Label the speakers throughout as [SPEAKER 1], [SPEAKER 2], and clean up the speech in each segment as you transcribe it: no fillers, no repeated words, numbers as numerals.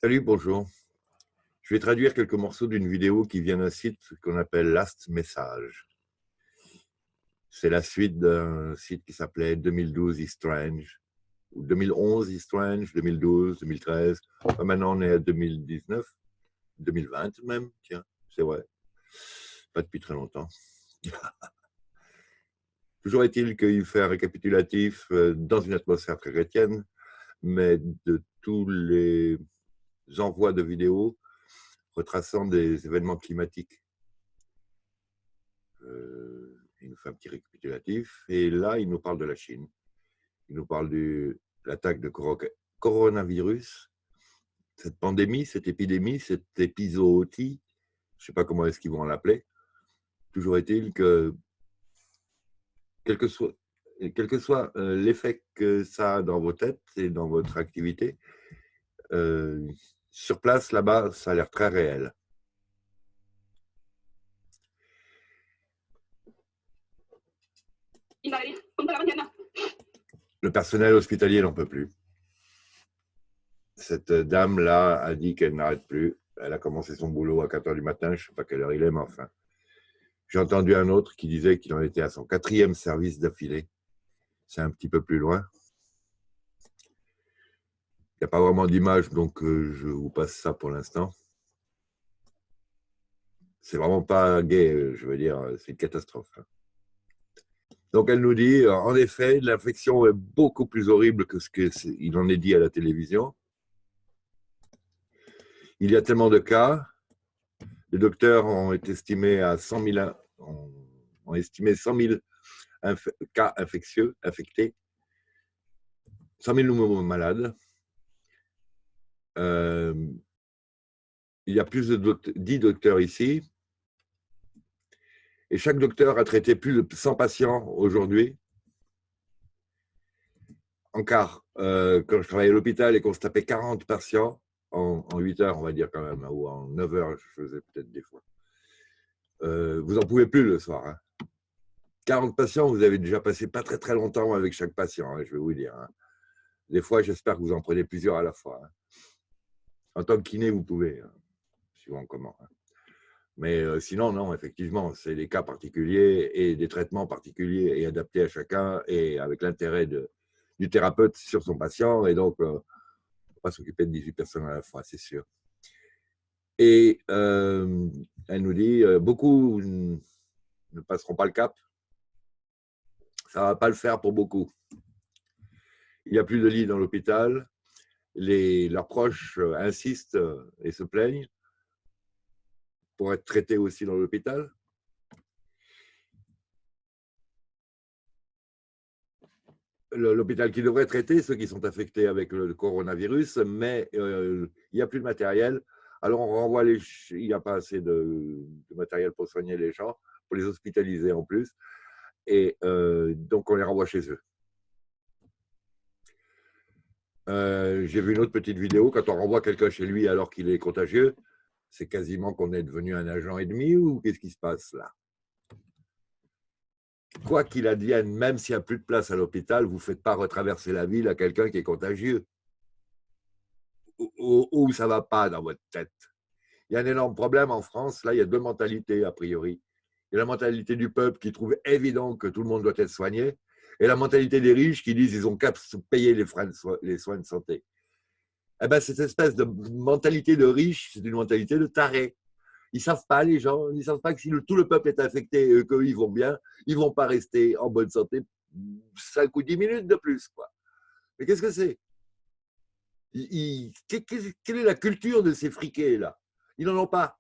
[SPEAKER 1] Salut, bonjour. Je vais traduire quelques morceaux d'une vidéo qui vient d'un site qu'on appelle Last Message. C'est la suite d'un site qui s'appelait 2012 is Strange, ou 2011 is Strange, 2012, 2013. Enfin, maintenant, on est à 2019, 2020 même, tiens, c'est vrai. Pas depuis très longtemps. Toujours est-il qu'il fait un récapitulatif dans une atmosphère très chrétienne, mais de tous les envois de vidéos retraçant des événements climatiques. Il nous fait un petit récapitulatif. Et là, il nous parle de la Chine. Il nous parle de l'attaque de coronavirus, cette pandémie, cette épidémie, cette épisodie. Je ne sais pas comment est-ce qu'ils vont l'appeler. Toujours est-il que, quel que soit l'effet que ça a dans vos têtes et dans votre activité, sur place, là-bas, ça a l'air très réel. Le personnel hospitalier n'en peut plus. Cette dame-là a dit qu'elle n'arrête plus. Elle a commencé son boulot à 4 h du matin. Je ne sais pas quelle heure il est, mais enfin. J'ai entendu un autre qui disait qu'il en était à son 4e service d'affilée. C'est un petit peu plus loin. Il n'y a pas vraiment d'image, donc je vous passe ça pour l'instant. C'est vraiment pas gai, je veux dire, c'est une catastrophe. Donc elle nous dit, en effet, l'infection est beaucoup plus horrible que ce qu'il en est dit à la télévision. Il y a tellement de cas. Les docteurs ont estimé à 100 000, ont estimé 100 000 cas infectés, 100 000 nouveaux malades. Il y a plus de 10 docteurs ici. Et chaque docteur a traité plus de 100 patients aujourd'hui. En quart, quand je travaillais à l'hôpital et qu'on se tapait 40 patients en 8 heures, on va dire quand même, ou en 9 heures, je faisais peut-être des fois. Vous n'en pouvez plus le soir. Hein. 40 patients, vous avez déjà passé pas très très longtemps avec chaque patient, hein, je vais vous dire. Hein. Des fois, j'espère que vous en prenez plusieurs à la fois. Hein. En tant que kiné, vous pouvez, hein, suivant comment. Hein. Mais sinon, non, effectivement, c'est des cas particuliers et des traitements particuliers et adaptés à chacun et avec l'intérêt du thérapeute sur son patient. Et donc, on ne peut pas s'occuper de 18 personnes à la fois, c'est sûr. Et elle nous dit, beaucoup ne passeront pas le cap. Ça ne va pas le faire pour beaucoup. Il n'y a plus de lits dans l'hôpital. Leurs proches insistent et se plaignent pour être traités aussi dans l'hôpital. L'hôpital qui devrait traiter ceux qui sont affectés avec le coronavirus, mais il n'y a plus de matériel. Alors on renvoie il n'y a pas assez de matériel pour soigner les gens, pour les hospitaliser en plus, et donc on les renvoie chez eux. J'ai vu une autre petite vidéo, quand on renvoie quelqu'un chez lui alors qu'il est contagieux, c'est quasiment qu'on est devenu un agent ennemi ou qu'est-ce qui se passe là? Quoi qu'il advienne, même s'il n'y a plus de place à l'hôpital, vous ne faites pas retraverser la ville à quelqu'un qui est contagieux. Où ça ne va pas dans votre tête. Il y a un énorme problème en France. Là, il y a deux mentalités, a priori. Il y a la mentalité du peuple qui trouve évident que tout le monde doit être soigné, et la mentalité des riches qui disent qu'ils ont qu'à payer les soins de santé. Eh ben, cette espèce de mentalité de riche, c'est une mentalité de taré. Ils ne savent pas, les gens, ils ne savent pas que si tout le peuple est infecté et qu'ils vont bien, ils ne vont pas rester en bonne santé 5 ou 10 minutes de plus. Quoi. Mais qu'est-ce que c'est? Quelle est la culture de ces friqués-là? Ils n'en ont pas.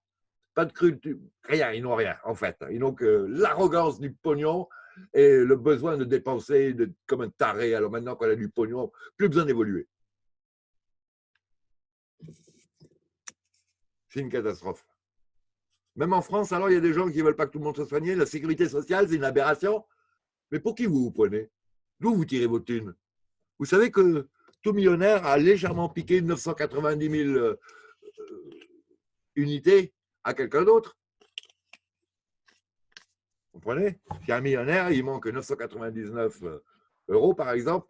[SPEAKER 1] Pas de culture. Rien, ils n'ont rien, en fait. Ils n'ont que l'arrogance du pognon et le besoin de dépenser comme un taré. Alors maintenant qu'on a du pognon, plus besoin d'évoluer. C'est une catastrophe. Même en France, alors, il y a des gens qui ne veulent pas que tout le monde soit soigné. La sécurité sociale, c'est une aberration. Mais pour qui vous prenez? D'où vous tirez vos thunes? Vous savez que tout millionnaire a légèrement piqué 990 000 unités à quelqu'un d'autre. Vous comprenez? Si un millionnaire, il manque 999 euros, par exemple,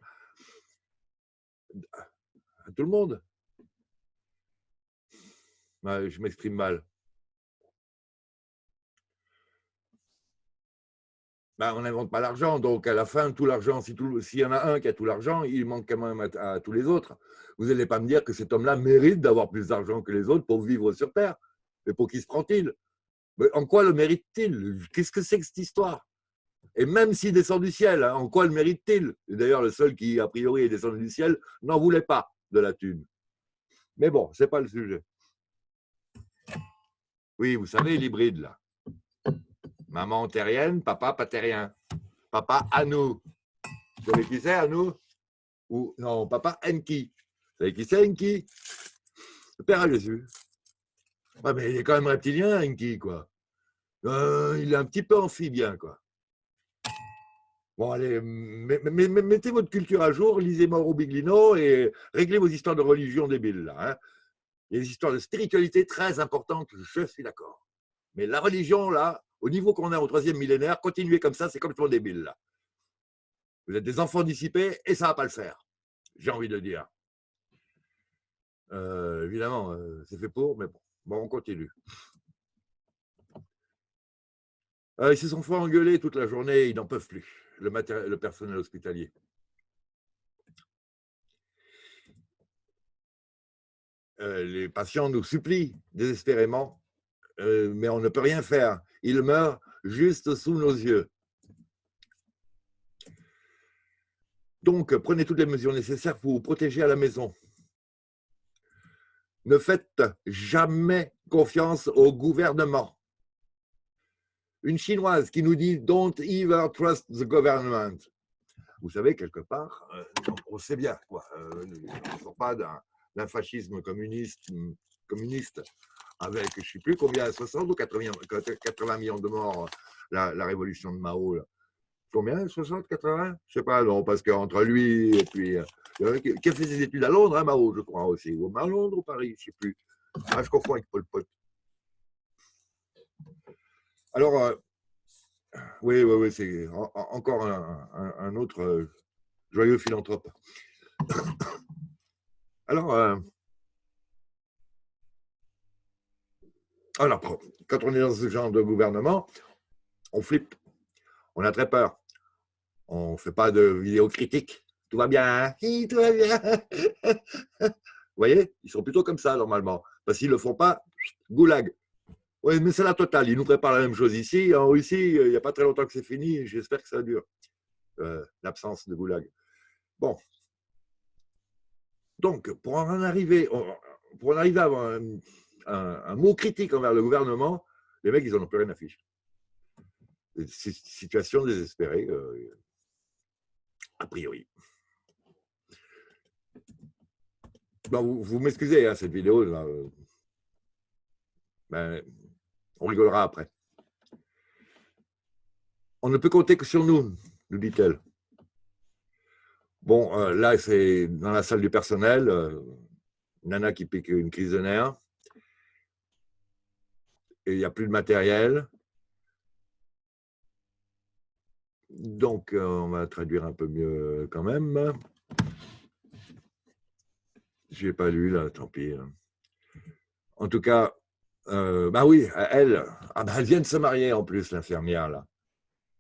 [SPEAKER 1] à tout le monde. Je m'exprime mal. On n'invente pas l'argent, donc à la fin, tout l'argent, s'il y en a un qui a tout l'argent, il manque quand même à tous les autres. Vous n'allez pas me dire que cet homme-là mérite d'avoir plus d'argent que les autres pour vivre sur Terre. Mais pour qui se prend-il? Mais en quoi le mérite-t-il? Qu'est-ce que c'est que cette histoire? Et même s'il descend du ciel, hein, en quoi le mérite-t-il? D'ailleurs, le seul qui, a priori, est descendu du ciel n'en voulait pas de la thune. Mais bon, ce n'est pas le sujet. Oui, vous savez, l'hybride, là. Maman terrienne, papa patérien. Papa Anou. Vous savez qui c'est, Anou? Ou non, papa Enki. Vous savez qui c'est, Enki? Le père à Jésus. Ouais, mais il est quand même reptilien, Enki, quoi. Il est un petit peu amphibien, quoi. Bon, allez, mettez votre culture à jour, lisez Mauro Biglino et réglez vos histoires de religion débiles, là. Hein. Il y a des histoires de spiritualité très importantes, je suis d'accord. Mais la religion, là, au niveau qu'on est au 3e millénaire, continuez comme ça, c'est complètement débile, là. Vous êtes des enfants dissipés et ça ne va pas le faire, j'ai envie de dire. Évidemment, c'est fait pour, mais bon, on continue. Ils se sont fait engueuler toute la journée, ils n'en peuvent plus, le personnel hospitalier. Les patients nous supplient désespérément, mais on ne peut rien faire. Ils meurent juste sous nos yeux. Donc, prenez toutes les mesures nécessaires pour vous protéger à la maison. Ne faites jamais confiance au gouvernement. Une Chinoise qui nous dit « Don't ever trust the government ». Vous savez, quelque part, on sait bien, quoi. On ne sort pas d'un fascisme communiste avec, je ne sais plus combien, 60 ou 80 millions de morts, la révolution de Mao. Là. Combien? 60, 80? Je ne sais pas, non, parce qu'entre lui et puis. Qui a fait ses études à Londres, hein, Mao, je crois aussi. Ou à Londres ou Paris, je ne sais plus. Ah, je confonds avec Pol Pot. Alors, oui, c'est encore un autre joyeux philanthrope. Alors, quand on est dans ce genre de gouvernement, on flippe, on a très peur. On ne fait pas de vidéos critiques. Tout va bien, tout va bien. Vous voyez, ils sont plutôt comme ça normalement. Parce qu'ils ne le font pas, goulag. Oui, mais c'est la totale. Ils nous préparent la même chose ici. En Russie, il n'y a pas très longtemps que c'est fini. J'espère que ça dure. L'absence de goulag. Bon. Donc, pour en arriver à avoir un mot critique envers le gouvernement, les mecs, ils n'en ont plus rien à fiche. Situation désespérée, a priori. Bon, vous m'excusez, hein, cette vidéo, là, on rigolera après. On ne peut compter que sur nous, nous dit-elle. Bon, là, c'est dans la salle du personnel, Nana qui pique une crise de nerfs, et il n'y a plus de matériel. Donc, on va traduire un peu mieux quand même. Je n'ai pas lu, là, tant pis. En tout cas, oui, elle vient de se marier en plus, l'infirmière, là.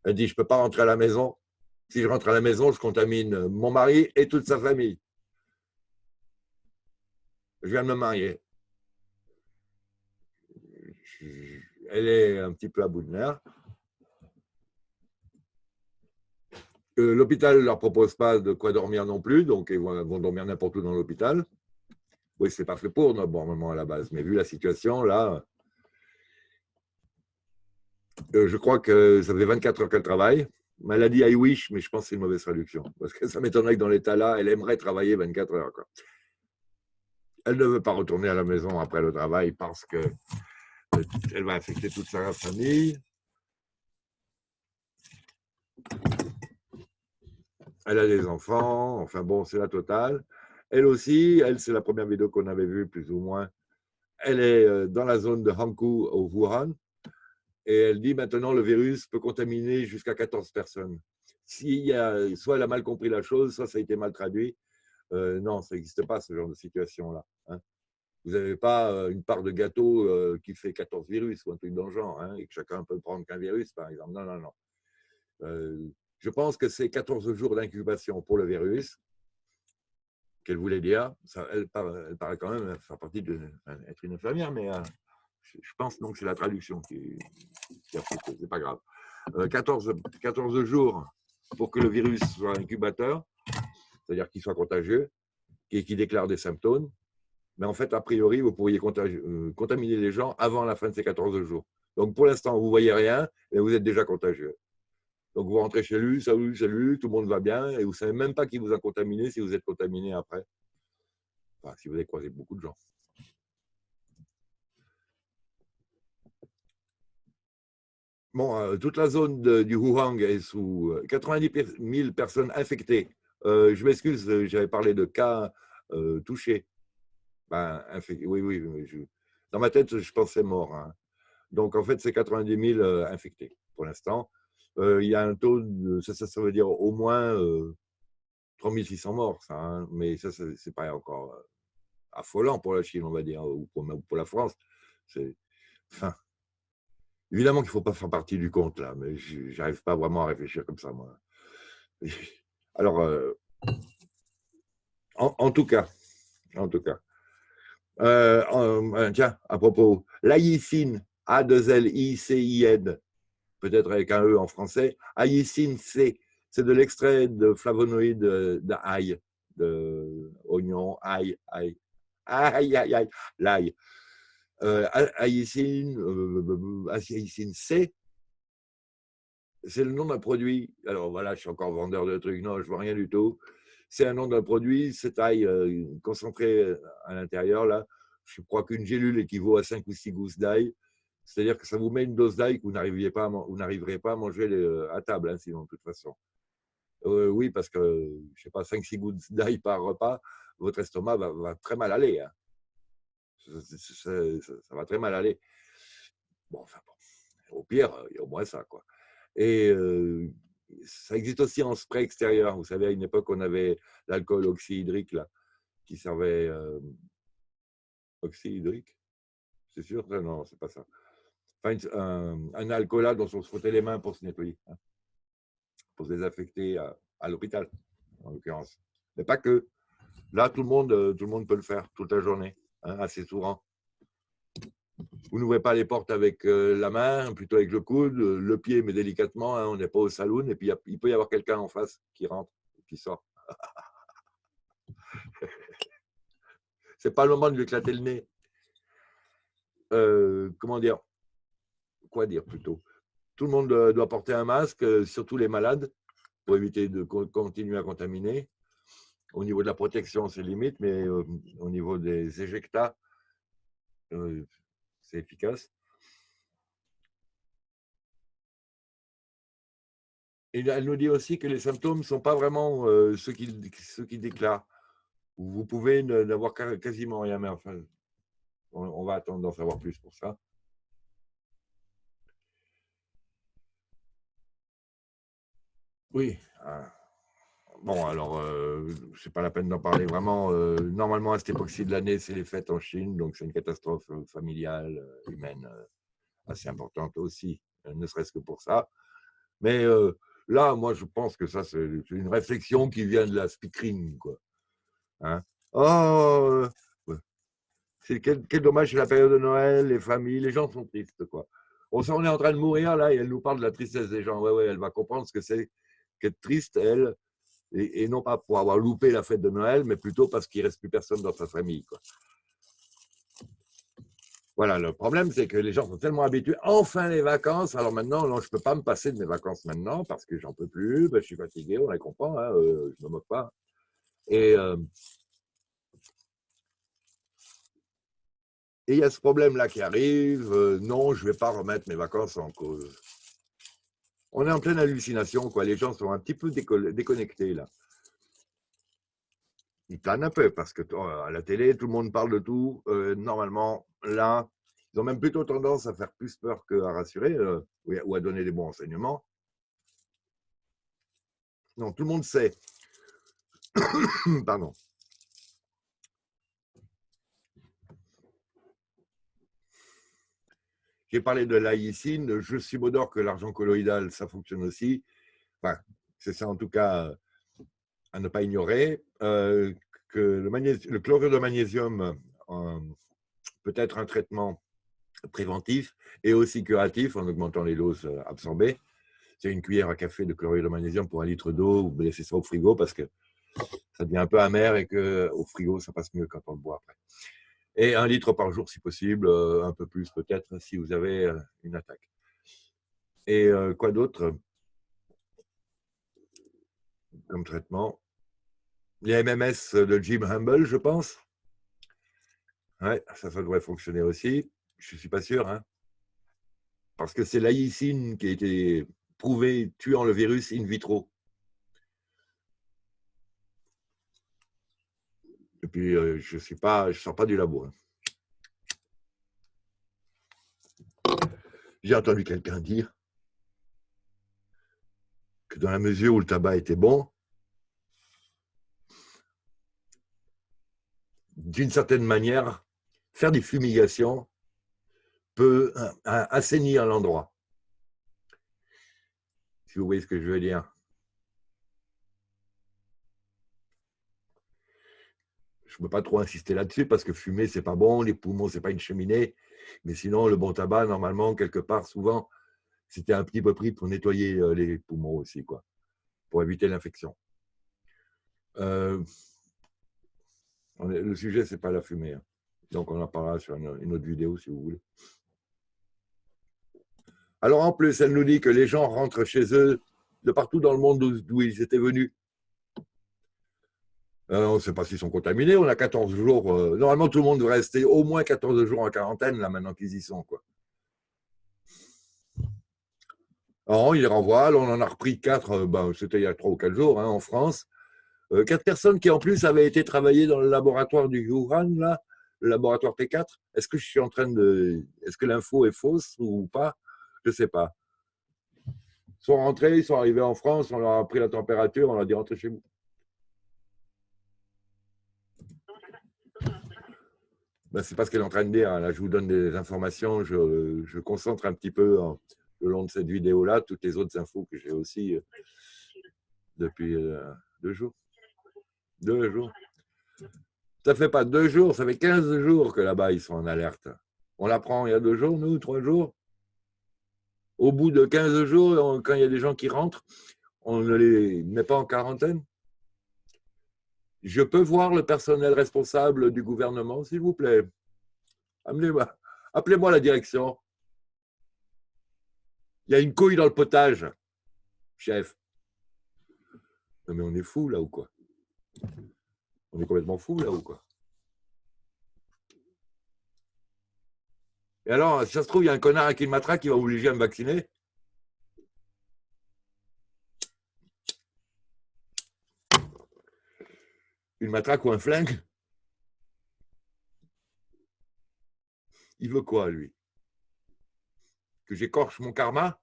[SPEAKER 1] Elle dit, je ne peux pas rentrer à la maison. Si je rentre à la maison, je contamine mon mari et toute sa famille. Je viens de me marier. Elle est un petit peu à bout de nerfs. L'hôpital ne leur propose pas de quoi dormir non plus, donc ils vont dormir n'importe où dans l'hôpital. Oui, c'est pas fait pour normalement à la base, mais vu la situation, là, je crois que ça fait 24 heures qu'elle travaille. Elle a dit I wish, mais je pense que c'est une mauvaise traduction. Parce que ça m'étonnerait que dans l'état là, elle aimerait travailler 24 heures. Quoi. Elle ne veut pas retourner à la maison après le travail parce qu'elle va affecter toute sa famille. Elle a des enfants, enfin bon, c'est la totale. Elle aussi, c'est la première vidéo qu'on avait vue, plus ou moins. Elle est dans la zone de Hankou au Wuhan. Et elle dit maintenant le virus peut contaminer jusqu'à 14 personnes. Soit elle a mal compris la chose, soit ça a été mal traduit. Non, ça n'existe pas ce genre de situation-là. Hein. Vous n'avez pas une part de gâteau qui fait 14 virus ou un truc dans le genre, hein, et que chacun peut prendre qu'un virus, par exemple. Non, non, non. Je pense que c'est 14 jours d'incubation pour le virus qu'elle voulait dire. Ça, elle paraît quand même faire partie d'être une infirmière, mais je pense donc que c'est la traduction qui a fait que c'est pas grave. 14 jours pour que le virus soit incubateur, c'est-à-dire qu'il soit contagieux et qu'il déclare des symptômes. Mais en fait, a priori, vous pourriez contaminer les gens avant la fin de ces 14 jours. Donc, pour l'instant, vous ne voyez rien et vous êtes déjà contagieux. Donc, vous rentrez chez lui, salut, salut, tout le monde va bien, et vous ne savez même pas qui vous a contaminé si vous êtes contaminé après. Enfin, si vous avez croisé beaucoup de gens. Bon, toute la zone du Wuhan est sous 90 000 personnes infectées. Je m'excuse, j'avais parlé de cas touchés. Ben, oui, oui, oui, dans ma tête, je pensais mort. Hein. Donc, en fait, c'est 90 000 infectés pour l'instant. Il y a un taux, ça veut dire au moins 3 600 morts, ça, hein. Mais ça, c'est pas encore affolant pour la Chine, on va dire, ou pour la France. Enfin, évidemment qu'il ne faut pas faire partie du compte, là, mais je n'arrive pas vraiment à réfléchir comme ça, moi. Alors, en tout cas, tiens, à propos, l'aïcine, A2LICIN, peut-être avec un E en français, aïcine C, c'est de l'extrait de flavonoïdes d'ail, de oignon, ail, l'ail. Aïcine C, c'est le nom d'un produit. Alors voilà, je suis encore vendeur de trucs, non, je ne vois rien du tout. C'est un nom d'un produit, cette ail concentrée à l'intérieur, là, je crois qu'une gélule équivaut à 5 ou 6 gousses d'ail. C'est-à-dire que ça vous met une dose d'ail que vous n'arriverez pas à manger à table, hein, sinon, de toute façon. Oui, parce que, je ne sais pas, 5-6 gousses d'ail par repas, votre estomac va très mal aller. Hein. Ça va très mal aller. Bon, enfin, bon. Au pire, il y a au moins ça, quoi. Et ça existe aussi en spray extérieur. Vous savez, à une époque, on avait l'alcool oxyhydrique, là, qui servait. Oxyhydrique? C'est sûr? Non, c'est pas ça. Enfin, un alcool dont on se frottait les mains pour se nettoyer, hein, pour se désinfecter à l'hôpital, en l'occurrence. Mais pas que. Là, tout le monde peut le faire toute la journée, hein, assez souvent. Vous n'ouvrez pas les portes avec la main, plutôt avec le coude, le pied, mais délicatement. Hein, on n'est pas au saloon. Et puis, il peut y avoir quelqu'un en face qui rentre, qui sort. C'est pas le moment de lui éclater le nez. Comment dire? Quoi dire plutôt? Tout le monde doit porter un masque, surtout les malades, pour éviter de continuer à contaminer. Au niveau de la protection, c'est limite, mais au niveau des éjectats, c'est efficace. Et elle nous dit aussi que les symptômes ne sont pas vraiment ceux qui déclarent. Vous pouvez n'avoir quasiment rien, mais enfin, on va attendre d'en savoir plus pour ça. Oui. Bon, alors, c'est pas la peine d'en parler vraiment. Normalement, à cette époque-ci de l'année, c'est les fêtes en Chine, donc c'est une catastrophe familiale, humaine assez importante aussi, ne serait-ce que pour ça. Mais là, moi, je pense que ça, c'est une réflexion qui vient de la speakerine, quoi. Hein? Oh, quel dommage, c'est la période de Noël, les familles, les gens sont tristes, quoi. On est en train de mourir, là, et elle nous parle de la tristesse des gens. Ouais, ouais, elle va comprendre ce que c'est qu'être triste, elle, et non pas pour avoir loupé la fête de Noël, mais plutôt parce qu'il ne reste plus personne dans sa famille, quoi. Voilà, le problème, c'est que les gens sont tellement habitués. Enfin, les vacances. Alors maintenant, non, je ne peux pas me passer de mes vacances maintenant parce que j'en peux plus. Ben, je suis fatigué, on les comprend. Hein, je ne me moque pas. Et il y a ce problème-là qui arrive. Non, je ne vais pas remettre mes vacances en cause. On est en pleine hallucination, quoi. Les gens sont un petit peu déconnectés, là. Ils planent un peu parce que à la télé, tout le monde parle de tout. Normalement, là, ils ont même plutôt tendance à faire plus peur qu'à rassurer ou à donner des bons renseignements. Non, tout le monde sait. Pardon. J'ai parlé de l'aïcine, je subodore que l'argent colloïdal, ça fonctionne aussi. Enfin, c'est ça en tout cas à ne pas ignorer. Que le chlorure de magnésium peut être un traitement préventif et aussi curatif en augmentant les doses absorbées. C'est une cuillère à café de chlorure de magnésium pour 1 litre d'eau, vous laissez ça au frigo parce que ça devient un peu amer et qu'au frigo, ça passe mieux quand on le boit après. Et 1 litre par jour si possible, un peu plus peut-être si vous avez une attaque. Et quoi d'autre comme traitement? Les MMS de Jim Humble, je pense. Ouais, ça devrait fonctionner aussi. Je ne suis pas sûr, hein. Parce que c'est l'aïcine qui a été prouvée tuant le virus in vitro. Et puis, je ne sors pas du labo. Hein. J'ai entendu quelqu'un dire que dans la mesure où le tabac était bon, d'une certaine manière, faire des fumigations peut assainir l'endroit. Si vous voyez ce que je veux dire. Je ne peux pas trop insister là-dessus parce que fumer, c'est pas bon, les poumons, c'est pas une cheminée. Mais sinon, le bon tabac, normalement, quelque part, souvent, c'était un petit peu pris pour nettoyer les poumons aussi, quoi, pour éviter l'infection. Le sujet, c'est pas la fumée. Hein. Donc, on en parlera sur une autre vidéo, si vous voulez. Alors, en plus, elle nous dit que les gens rentrent chez eux de partout dans le monde d'où ils étaient venus. On ne sait pas s'ils sont contaminés. On a 14 jours. Normalement, tout le monde devrait rester au moins 14 jours en quarantaine, là, maintenant qu'ils y sont, quoi. Alors, il les renvoie. Là, on en a repris 4, c'était il y a 3 ou 4 jours, hein, en France. 4 personnes qui, en plus, avaient été travailler dans le laboratoire du Wuhan, là, le laboratoire T4. Est-ce que je suis en train de. Est-ce que l'info est fausse ou pas? Je ne sais pas. Ils sont rentrés, ils sont arrivés en France, on leur a pris la température, on leur a dit rentrez chez vous. Ben, c'est pas ce qu'elle est en train de dire. Là, je vous donne des informations, je concentre un petit peu le long de cette vidéo-là, toutes les autres infos que j'ai aussi depuis 2 jours. 2 jours. Ça fait pas 2 jours, ça fait 15 jours que là-bas, ils sont en alerte. On l'apprend il y a 2 jours, nous, 3 jours. Au bout de 15 jours, quand il y a des gens qui rentrent, on ne les met pas en quarantaine. Je peux voir le personnel responsable du gouvernement, s'il vous plaît. Appelez-moi la direction. Il y a une couille dans le potage, chef. Non mais on est fou là ou quoi? On est complètement fou là ou quoi? Et alors, si ça se trouve, il y a un connard avec une matraque qui va obliger à me vacciner. Une matraque ou un flingue? Il veut quoi, lui? Que j'écorche mon karma?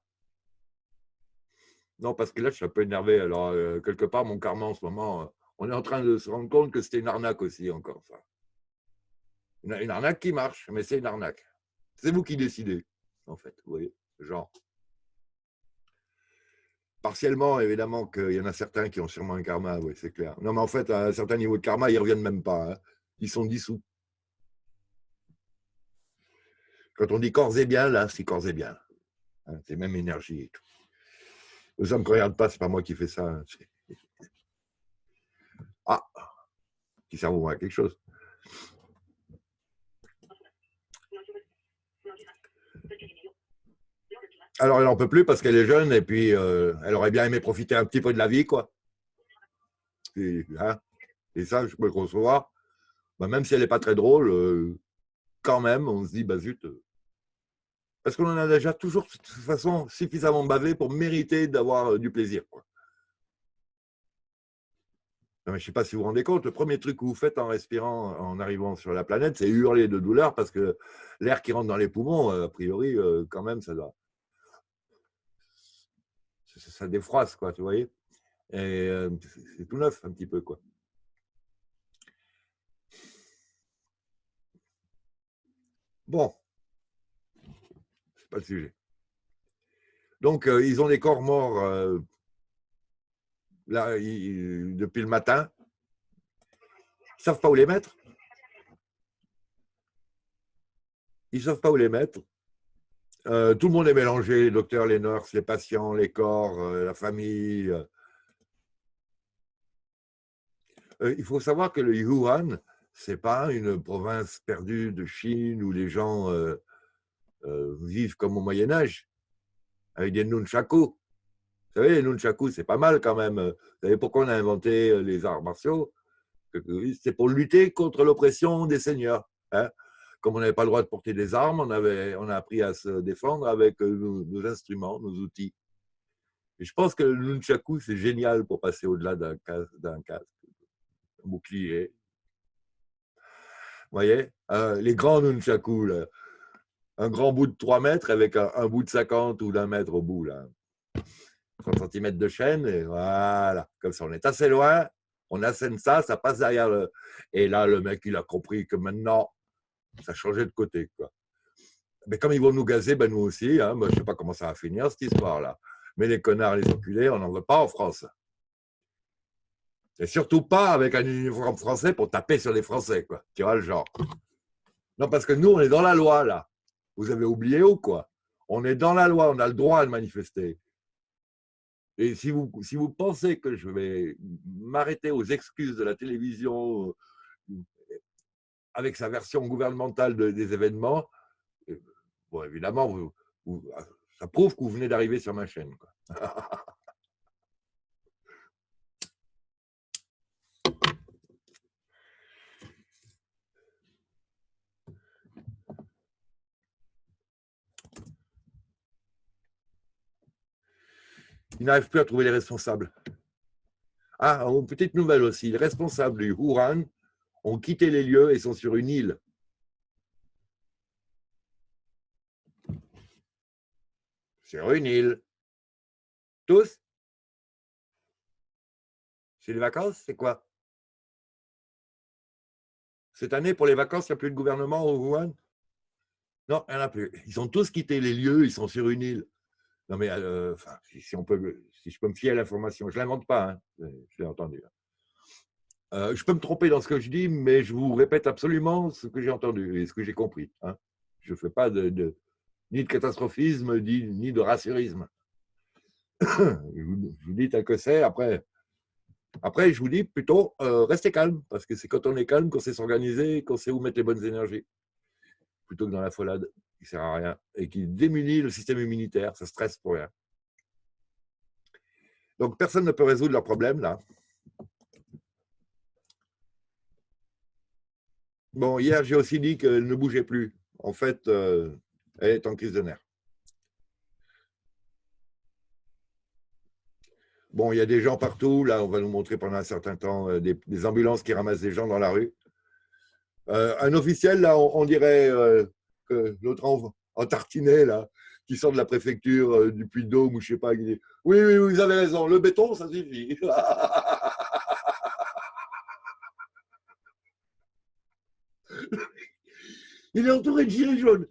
[SPEAKER 1] Non, parce que là, je suis un peu énervé. Alors, quelque part, mon karma en ce moment, on est en train de se rendre compte que c'était une arnaque aussi, encore ça. Une arnaque qui marche, mais c'est une arnaque. C'est vous qui décidez, en fait, vous voyez, genre. Partiellement, évidemment, qu'il y en a certains qui ont sûrement un karma, oui, c'est clair. Non, mais en fait, à un certain niveau de karma, ils ne reviennent même pas. Hein. Ils sont dissous. Quand on dit corps et bien, là, c'est corps et bien. Hein, c'est même énergie et tout. Les hommes ne regardent pas, c'est pas moi qui fais ça. Hein, ah, qui servent à quelque chose. Alors, elle n'en peut plus parce qu'elle est jeune et puis elle aurait bien aimé profiter un petit peu de la vie, quoi. Hein, et ça, je peux le concevoir. Bah, même si elle n'est pas très drôle, quand même, on se dit, bah zut. Parce qu'on en a déjà toujours, de toute façon, suffisamment bavé pour mériter d'avoir du plaisir, quoi. Non, mais je ne sais pas si vous vous rendez compte, le premier truc que vous faites en respirant, en arrivant sur la planète, c'est hurler de douleur parce que l'air qui rentre dans les poumons, a priori, quand même, ça défroisse, quoi, tu voyez. Et c'est tout neuf, un petit peu, quoi. Bon. pas le sujet. Donc, ils ont des corps morts là, depuis le matin. Ils ne savent pas où les mettre. Ils ne savent pas où les mettre. Tout le monde est mélangé, les docteurs, les nurses, les patients, les corps, la famille. Il faut savoir que le Yuan, ce n'est pas une province perdue de Chine où les gens vivent comme au Moyen-Âge, avec des nunchaku. Vous savez, les nunchaku, c'est pas mal quand même. Vous savez pourquoi on a inventé les arts martiaux? C'est pour lutter contre l'oppression des seigneurs. Hein. Comme on n'avait pas le droit de porter des armes, on a appris à se défendre avec nos instruments, nos outils. Et je pense que le nunchaku, c'est génial pour passer au-delà d'un casque, un bouclier. Vous voyez, les grands nunchaku, là, un grand bout de 3 mètres avec un bout de 50 ou d'1 mètre au bout, là. 30 cm de chaîne, et voilà. Comme ça, on est assez loin, on assène ça, ça passe derrière le. Et là, le mec, il a compris que maintenant, ça changeait de côté, quoi. Mais comme ils vont nous gazer, ben nous aussi, hein, moi, je ne sais pas comment ça va finir, cette histoire-là. Mais les connards, les enculés, on n'en veut pas en France. Et surtout pas avec un uniforme français pour taper sur les Français, quoi. Tu vois le genre. Non, parce que nous, on est dans la loi, là. Vous avez oublié ou quoi? On est dans la loi, on a le droit de manifester. Et si vous pensez que je vais m'arrêter aux excuses de la télévision avec sa version gouvernementale des événements, bon, évidemment, ça prouve que vous venez d'arriver sur ma chaîne, quoi. Ils n'arrivent plus à trouver les responsables. Ah, une petite nouvelle aussi. Les responsables du Wuhan ont quitté les lieux et sont sur une île. Sur une île. Tous? C'est les vacances? C'est quoi? Cette année, pour les vacances, il n'y a plus de gouvernement au Wuhan? Non, il n'y en a plus. Ils ont tous quitté les lieux, ils sont sur une île. Non, mais si je peux me fier à l'information, je ne l'invente pas, hein, je l'ai entendu. Je peux me tromper dans ce que je dis, mais je vous répète absolument ce que j'ai entendu et ce que j'ai compris. Hein. Je ne fais pas ni de catastrophisme, ni de rassurisme. Je vous dis tel que c'est. Après, je vous dis plutôt, restez calme, parce que c'est quand on est calme qu'on sait s'organiser, qu'on sait où mettre les bonnes énergies, plutôt que dans la folade, qui ne sert à rien, et qui démunit le système immunitaire, ça stresse pour rien. Donc, personne ne peut résoudre leurs problèmes, là. Bon, hier, j'ai aussi dit qu'elle ne bougeait plus. En fait, elle est en crise de nerfs. Bon, il y a des gens partout. Là, on va nous montrer pendant un certain temps des ambulances qui ramassent des gens dans la rue. Un officiel, là, on dirait que l'autre en tartinet, là, qui sort de la préfecture du Puy-de-Dôme ou je ne sais pas. Il dit, oui, vous avez raison, le béton, ça suffit. Il est entouré de gilets jaunes.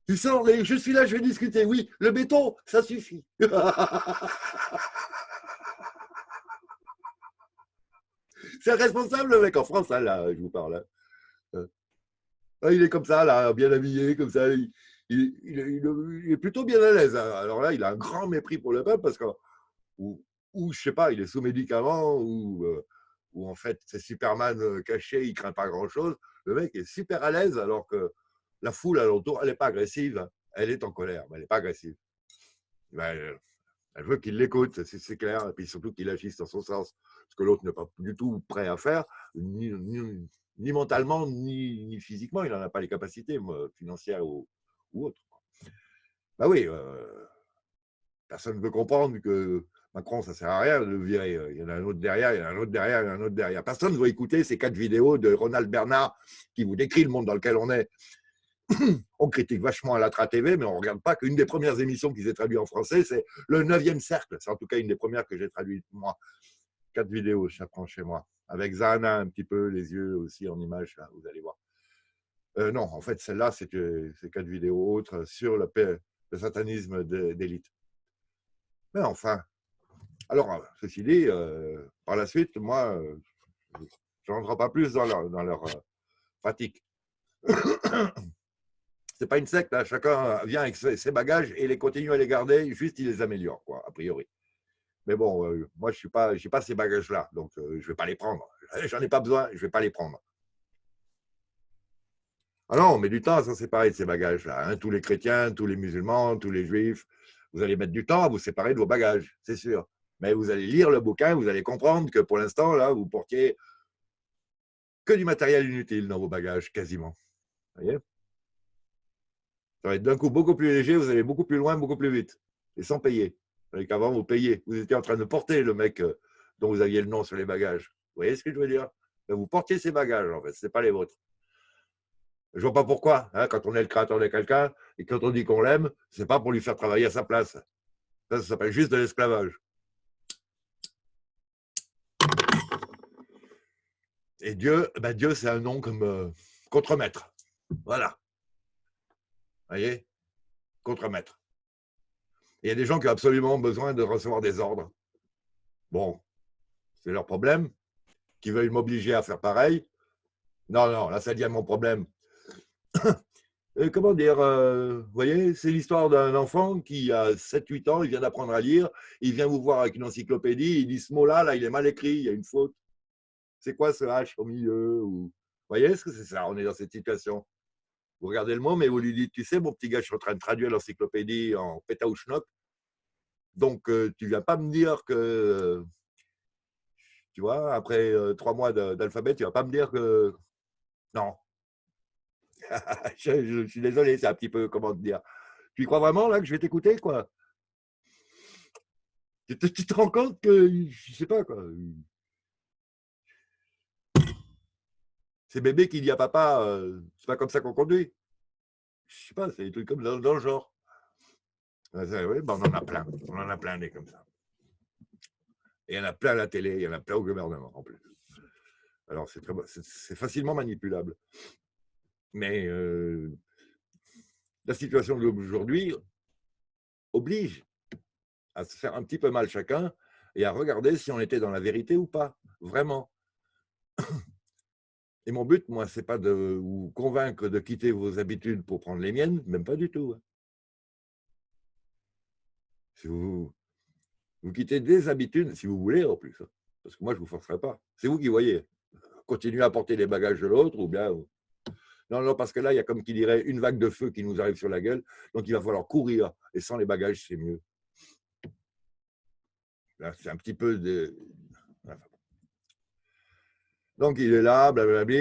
[SPEAKER 1] Il sort, je suis là, je vais discuter. Oui, le béton, ça suffit. C'est responsable, le mec, en France, là, je vous parle. Il est comme ça, là, bien habillé, comme ça. Il est plutôt bien à l'aise. Alors là, il a un grand mépris pour le peuple parce que, ou je sais pas, il est sous médicaments, ou en fait, c'est Superman caché, il craint pas grand-chose. Le mec est super à l'aise alors que la foule alentour, elle n'est pas agressive. Elle est en colère, mais elle n'est pas agressive. Ben, elle veut qu'il l'écoute, c'est clair, et puis surtout qu'il agisse dans son sens. Ce que l'autre n'est pas du tout prêt à faire, ni mentalement, ni physiquement, il n'en a pas les capacités financières ou autres. Ben oui, personne ne veut comprendre que Macron, ça ne sert à rien de le virer. Il y en a un autre derrière, il y en a un autre derrière, il y en a un autre derrière. Personne ne veut écouter ces 4 vidéos de Ronald Bernard qui vous décrit le monde dans lequel on est. On critique vachement à la Tra TV, mais on ne regarde pas qu'une des premières émissions qui s'est traduite en français, c'est le 9e cercle. C'est en tout cas une des premières que j'ai traduites, moi. 4 vidéos, j'apprends chez moi. Avec Zana, un petit peu, les yeux aussi en image, là, vous allez voir. Non, en fait, celle-là, c'est 4 vidéos autres sur le satanisme d'élite. Mais enfin, alors, ceci dit, par la suite, moi, je ne rentre pas plus dans leur pratique. C'est pas une secte, là. Chacun vient avec ses bagages et les continue à les garder, juste il les améliore, quoi, a priori. Mais bon, moi, je n'ai pas ces bagages-là, donc je ne vais pas les prendre. J'en ai pas besoin, je ne vais pas les prendre. Ah non, on met du temps à s'en séparer de ces bagages-là. Hein. Tous les chrétiens, tous les musulmans, tous les juifs, vous allez mettre du temps à vous séparer de vos bagages, c'est sûr. Mais vous allez lire le bouquin, vous allez comprendre que pour l'instant, là, vous portiez que du matériel inutile dans vos bagages, quasiment. Vous voyez? Ça va être d'un coup beaucoup plus léger, vous allez beaucoup plus loin, beaucoup plus vite. Et sans payer. Avec qu'avant, vous payez. Vous étiez en train de porter le mec dont vous aviez le nom sur les bagages. Vous voyez ce que je veux dire? Vous portiez ces bagages, en fait, ce n'est pas les vôtres. Je ne vois pas pourquoi, hein, quand on est le créateur de quelqu'un et quand on dit qu'on l'aime, ce n'est pas pour lui faire travailler à sa place. Ça s'appelle juste de l'esclavage. Et Dieu, ben Dieu, c'est un nom comme contremaître. Voilà. Vous voyez? Contremaître. Il y a des gens qui ont absolument besoin de recevoir des ordres. Bon, c'est leur problème, qui veulent m'obliger à faire pareil. Non, non, là, ça devient mon problème. Comment dire, vous voyez, c'est l'histoire d'un enfant qui a 7-8 ans, il vient d'apprendre à lire, il vient vous voir avec une encyclopédie, il dit ce mot-là, là, il est mal écrit, il y a une faute. C'est quoi ce H au milieu ou... Vous voyez ce que c'est ça? On est dans cette situation. Vous regardez le mot, mais vous lui dites, tu sais, mon petit gars, je suis en train de traduire l'encyclopédie en pétaouchnok, donc tu ne viens pas me dire que, tu vois, après 3 mois d'alphabet, tu ne vas pas me dire que... Non. Je suis désolé, c'est un petit peu, comment te dire. Tu y crois vraiment, là, que je vais t'écouter, quoi? Tu te rends compte que, je sais pas, quoi. C'est bébé qui dit à papa, c'est pas comme ça qu'on conduit. Je sais pas, c'est des trucs comme dans le genre. Oui, ben on en a plein. On en a plein des comme ça. Et il y en a plein à la télé, il y en a plein au gouvernement en plus. Alors c'est facilement manipulable. Mais la situation d'aujourd'hui oblige à se faire un petit peu mal chacun et à regarder si on était dans la vérité ou pas, vraiment. Et mon but, moi, c'est pas de vous convaincre de quitter vos habitudes pour prendre les miennes, même pas du tout. Si vous quittez des habitudes, si vous voulez en plus, parce que moi, je ne vous forcerai pas. C'est vous qui voyez. Continuez à porter les bagages de l'autre ou bien... Non, non, parce que là, il y a comme qui dirait une vague de feu qui nous arrive sur la gueule, donc il va falloir courir. Et sans les bagages, c'est mieux. Là, c'est un petit peu de... Donc, il est là, blablabla.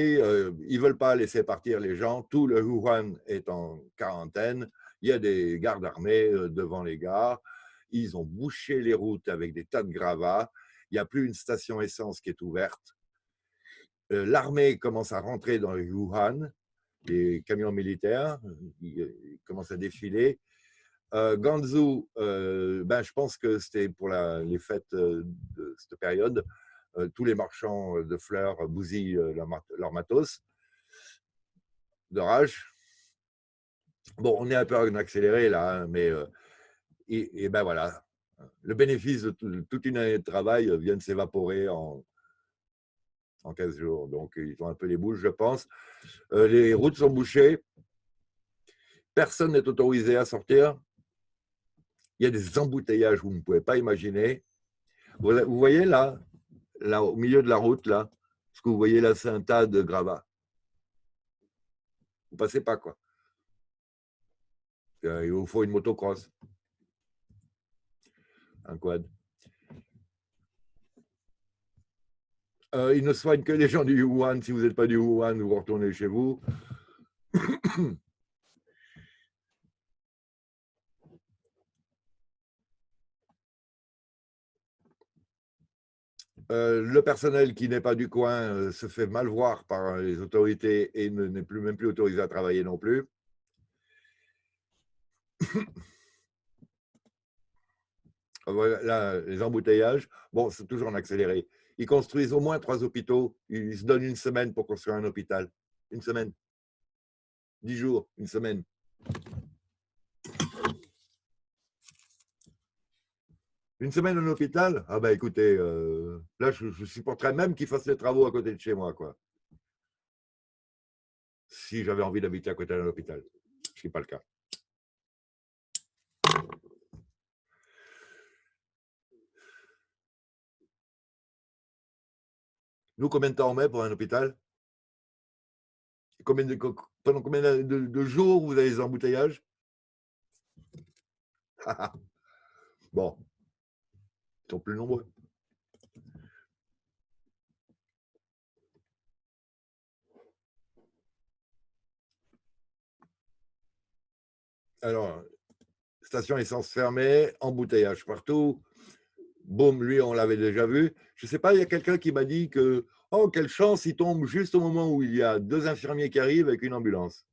[SPEAKER 1] Ils ne veulent pas laisser partir les gens. Tout le Wuhan est en quarantaine. Il y a des gardes armés devant les gares. Ils ont bouché les routes avec des tas de gravats. Il n'y a plus une station essence qui est ouverte. L'armée commence à rentrer dans le Wuhan. Les camions militaires ils commencent à défiler. Ganzhou, ben, je pense que c'était pour les fêtes de cette période. Tous les marchands de fleurs bousillent leur matos de rage. Bon, on est un peu en accéléré là, hein, mais et ben voilà, le bénéfice de toute une année de travail vient de s'évaporer en 15 jours. Donc, ils ont un peu les bouches, je pense. Les routes sont bouchées. Personne n'est autorisé à sortir. Il y a des embouteillages, vous ne pouvez pas imaginer. Vous voyez là, au milieu de la route, là, ce que vous voyez là, c'est un tas de gravats. Vous ne passez pas, quoi. Il vous faut une motocross. Un quad. Ils ne soignent que les gens du Wuhan. Si vous n'êtes pas du Wuhan, vous retournez chez vous. Le personnel qui n'est pas du coin se fait mal voir par les autorités et n'est même plus autorisé à travailler non plus. Voilà, là, les embouteillages, bon, c'est toujours en accéléré. Ils construisent au moins 3 hôpitaux. Ils se donnent une semaine pour construire un hôpital. Une semaine. 10 jours, une semaine. Une semaine en hôpital? Ah bah écoutez, là je supporterais même qu'ils fassent les travaux à côté de chez moi, quoi. Si j'avais envie d'habiter à côté d'un hôpital, ce qui n'est pas le cas. Nous, combien de temps on met pour un hôpital? Pendant combien de jours vous avez des embouteillages? Bon, ils sont plus nombreux. Alors, station essence fermée, embouteillage partout. Boum, lui, on l'avait déjà vu. Je ne sais pas, il y a quelqu'un qui m'a dit que, oh, quelle chance, il tombe juste au moment où il y a 2 infirmiers qui arrivent avec une ambulance.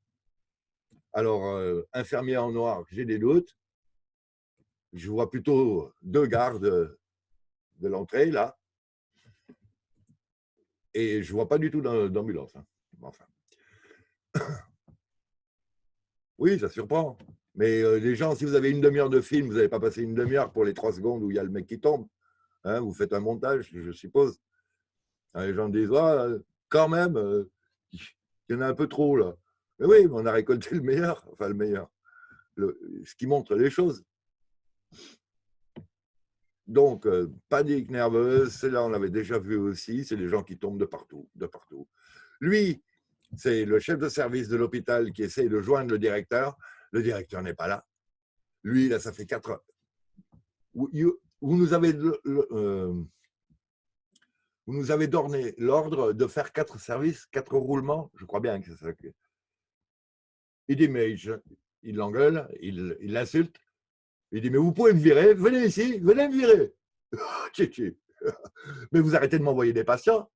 [SPEAKER 1] Alors, infirmier en noir, j'ai des doutes. Je vois plutôt 2 gardes de l'entrée, là. Et je ne vois pas du tout d'ambulance. Hein. Enfin. Oui, ça surprend. Mais les gens, si vous avez une demi-heure de film, vous n'avez pas passé une demi-heure pour les 3 secondes où il y a le mec qui tombe. Hein, vous faites un montage, je suppose. Les gens disent, ah, quand même, il y en a un peu trop là. Mais oui, on a récolté le meilleur, enfin le meilleur, ce qui montre les choses. Donc, panique nerveuse, c'est là, on l'avait déjà vu aussi, c'est les gens qui tombent de partout, de partout. Lui, c'est le chef de service de l'hôpital qui essaye de joindre le directeur n'est pas là. Lui, là, ça fait 4 heures. Vous nous avez vous nous avez donné l'ordre de faire 4 services, 4 roulements, je crois bien que c'est ça. Il dit, mais il l'engueule, il l'insulte. Il dit, mais vous pouvez me virer, venez ici, venez me virer. Mais vous arrêtez de m'envoyer des patients.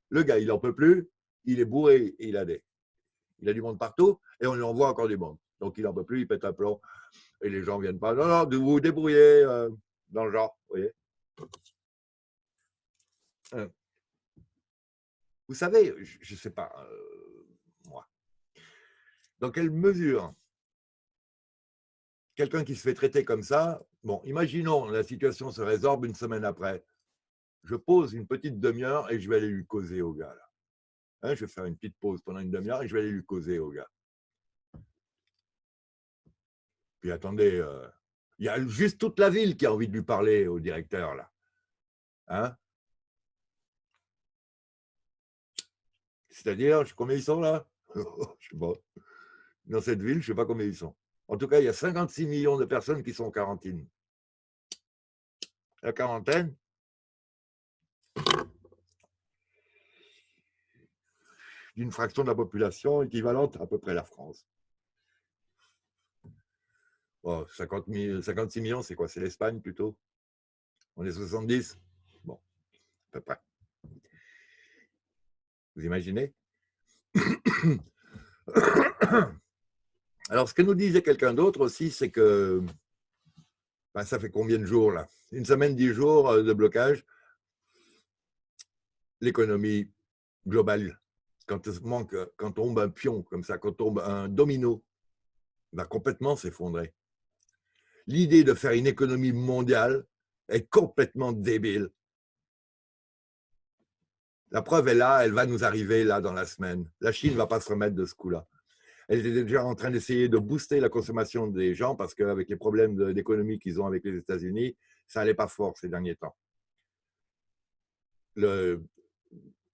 [SPEAKER 1] Le gars, il n'en peut plus, il est bourré, il a du monde partout, et on lui envoie encore du monde. Donc il n'en peut plus, il pète un plomb, et les gens ne viennent pas. Non, non, vous vous débrouillez dans le genre, vous voyez. Vous savez, je ne sais pas, moi, dans quelle mesure quelqu'un qui se fait traiter comme ça, bon, imaginons la situation se résorbe une semaine après. Je pose une petite demi-heure et je vais aller lui causer au gars. Là. Hein, je vais faire une petite pause pendant une demi-heure et je vais aller lui causer au gars. Puis attendez, il y a juste toute la ville qui a envie de lui parler au directeur. Là. Hein? C'est-à-dire, combien ils sont là? Je sais pas. Dans cette ville, je ne sais pas combien ils sont. En tout cas, il y a 56 millions de personnes qui sont en quarantaine. La quarantaine, d'une fraction de la population équivalente à peu près à la France. Oh, 56 millions, c'est quoi? C'est l'Espagne plutôt? On est 70? Bon, à peu près. Vous imaginez? Alors, ce que nous disait quelqu'un d'autre aussi, c'est que ben, ça fait combien de jours là? Une semaine, 10 jours de blocage. L'économie globale, quand tombe un pion comme ça, quand tombe un domino, va complètement s'effondrer. L'idée de faire une économie mondiale est complètement débile. La preuve est là, elle va nous arriver là dans la semaine. La Chine ne va pas se remettre de ce coup-là. Elle était déjà en train d'essayer de booster la consommation des gens parce qu'avec les problèmes d'économie qu'ils ont avec les États-Unis, ça n'allait pas fort ces derniers temps. Le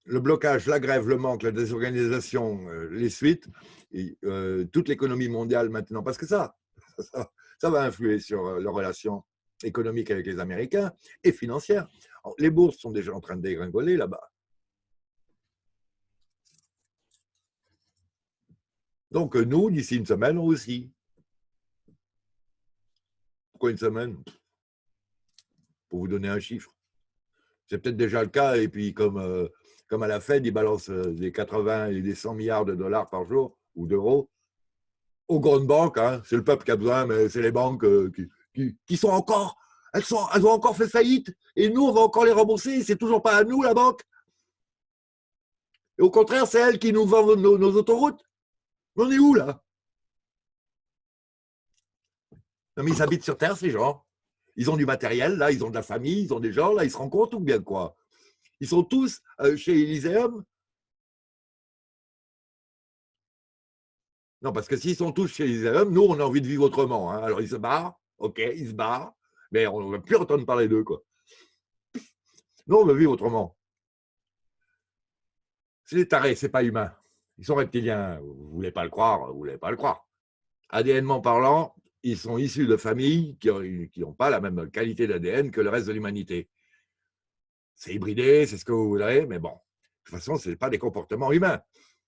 [SPEAKER 1] blocage, la grève, le manque, la désorganisation, les suites, toute l'économie mondiale maintenant, parce que ça va influer sur leurs relations économiques avec les Américains et financières. Alors, les bourses sont déjà en train de dégringoler là-bas. Donc, nous, d'ici une semaine aussi. Pourquoi une semaine? Pour vous donner un chiffre. C'est peut-être déjà le cas, et puis comme à la Fed, ils balancent des 80 et des 100 milliards de dollars par jour, ou d'euros, aux grandes banques, hein, c'est le peuple qui a besoin, mais c'est les banques qui sont encore, elles ont encore fait faillite, et nous, on va encore les rembourser, c'est toujours pas à nous, la banque. Et au contraire, c'est elles qui nous vendent nos autoroutes. On est où, là? Non, mais ils habitent sur Terre, ces gens. Ils ont du matériel, là, ils ont de la famille, ils ont des gens, là, ils se rencontrent ou bien quoi? Ils sont tous chez Elyséum. Non, parce que s'ils sont tous chez Elyséum, nous, on a envie de vivre autrement. Hein. Alors, ils se barrent, ok, ils se barrent, mais on ne va plus entendre parler d'eux, quoi. Nous, on veut vivre autrement. C'est des tarés, c'est pas humain. Ils sont reptiliens, vous voulez pas le croire, vous voulez pas le croire. ADNement parlant, ils sont issus de familles qui n'ont pas la même qualité d'ADN que le reste de l'humanité. C'est hybridé, c'est ce que vous voudrez, mais bon, de toute façon, ce n'est pas des comportements humains,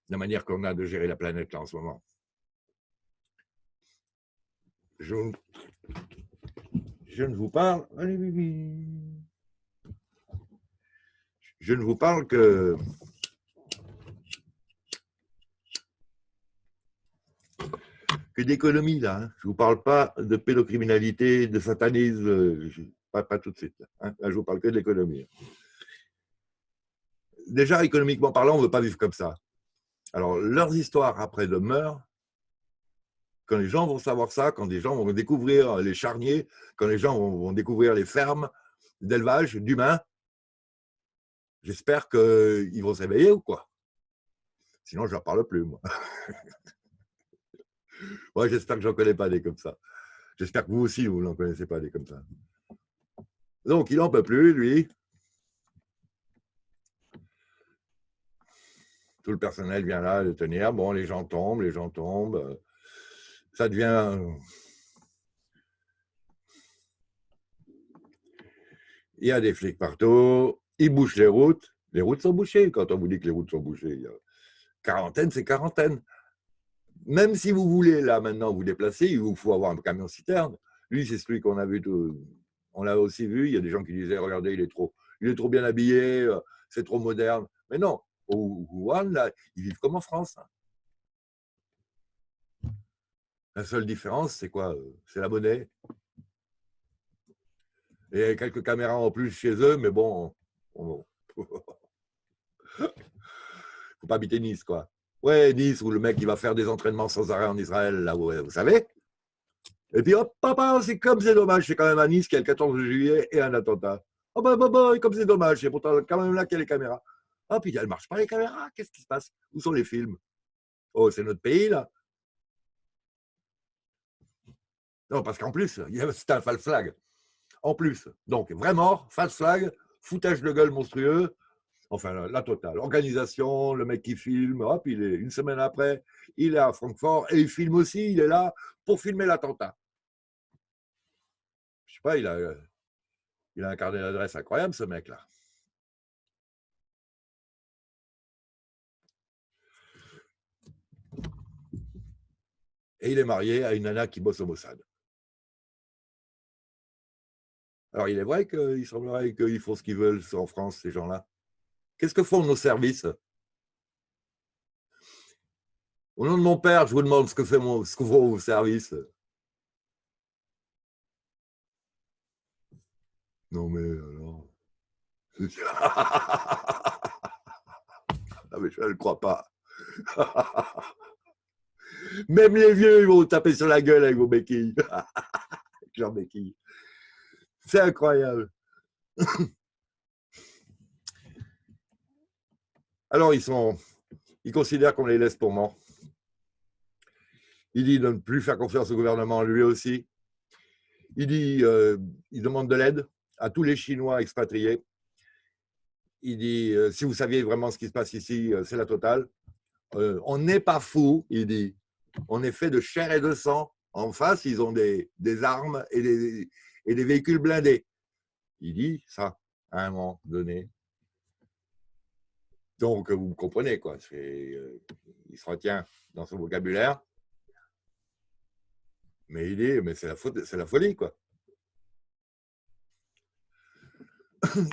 [SPEAKER 1] la manière qu'on a de gérer la planète là en ce moment. Je ne vous parle. Je ne vous parle que d'économie, là. Hein. Je ne vous parle pas de pédocriminalité, de satanisme, pas tout de suite. Hein. Là, je vous parle que de l'économie. Déjà, économiquement parlant, on ne veut pas vivre comme ça. Alors, leurs histoires après demeurent. Quand les gens vont savoir ça, quand les gens vont découvrir les charniers, quand les gens vont découvrir les fermes d'élevage d'humains, j'espère qu'ils vont s'éveiller ou quoi. Sinon, je ne leur parle plus, moi. Ouais, j'espère que je n'en connais pas des comme ça. J'espère que vous aussi, vous n'en connaissez pas des comme ça. Donc, il n'en peut plus, lui. Tout le personnel vient là le tenir. Bon, les gens tombent. Ça devient... Il y a des flics partout. Ils bouchent les routes. Les routes sont bouchées. Quand on vous dit que les routes sont bouchées, quarantaine, c'est quarantaine. Même si vous voulez, là, maintenant, vous déplacer, il vous faut avoir un camion-citerne. Lui, c'est celui qu'on a vu tout... On l'a aussi vu, il y a des gens qui disaient, regardez, il est trop bien habillé, c'est trop moderne. Mais non, au Wuhan, là, ils vivent comme en France. La seule différence, c'est quoi? C'est la monnaie. Et quelques caméras en plus chez eux, mais bon, faut pas habiter Nice, quoi. Ouais, Nice, où le mec, il va faire des entraînements sans arrêt en Israël, là, vous savez. Et puis, hop, papa, c'est comme c'est dommage, c'est quand même à Nice qu'il y a le 14 juillet et un attentat. Oh, bah, comme c'est dommage, c'est pourtant quand même là qu'il y a les caméras. Ah, puis elles ne marchent pas, les caméras, qu'est-ce qui se passe? Où sont les films? Oh, c'est notre pays, là. Non, parce qu'en plus, c'est un false flag. En plus, donc, vraiment, false flag, foutage de gueule monstrueux, enfin, la totale. Organisation, le mec qui filme, hop, une semaine après, il est à Francfort et il filme aussi, il est là pour filmer l'attentat. Je sais pas, il a un carnet d'adresse incroyable, ce mec-là. Et il est marié à une nana qui bosse au Mossad. Alors, il est vrai qu'il semblerait qu'ils font ce qu'ils veulent en France, ces gens-là. Qu'est-ce que font nos services? Au nom de mon père, je vous demande ce que font vos services. Non, mais alors... Non, mais je ne le crois pas. Même les vieux, ils vont vous taper sur la gueule avec vos béquilles. Avec leurs béquilles. C'est incroyable. Alors, ils considèrent qu'on les laisse pour morts. Il dit de ne plus faire confiance au gouvernement, lui aussi. Il dit, il demande de l'aide à tous les Chinois expatriés. Il dit, si vous saviez vraiment ce qui se passe ici, c'est la totale. On n'est pas fou, il dit. On est fait de chair et de sang. En face, ils ont des armes et des véhicules blindés. Il dit ça à un moment donné. Donc, vous me comprenez, quoi. Il se retient dans son vocabulaire. Mais il dit, mais c'est la folie, quoi.